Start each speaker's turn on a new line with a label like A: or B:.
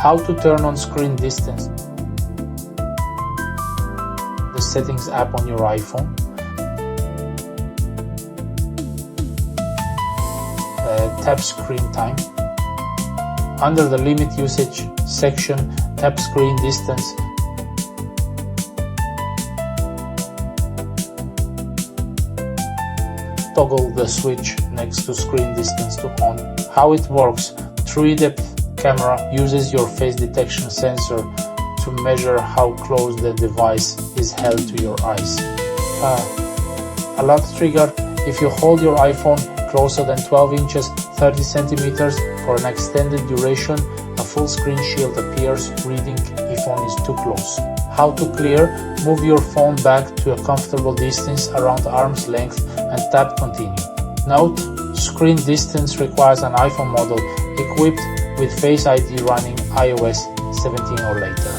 A: How to turn on screen distance. The Settings app on your iPhone. Tap screen time. Under the limit usage section, tap screen distance. Toggle the switch next to screen distance to on. How it works: 3D camera uses your face detection sensor to measure how close the device is held to your eyes. Alert trigger: if you hold your iPhone closer than 12 inches 30 centimeters for an extended duration, a full screen shield appears reading if phone is too close. How to clear: move your phone back to a comfortable distance around arm's length and tap continue. Note: screen distance requires an iPhone model equipped with Face ID running iOS 17 or later.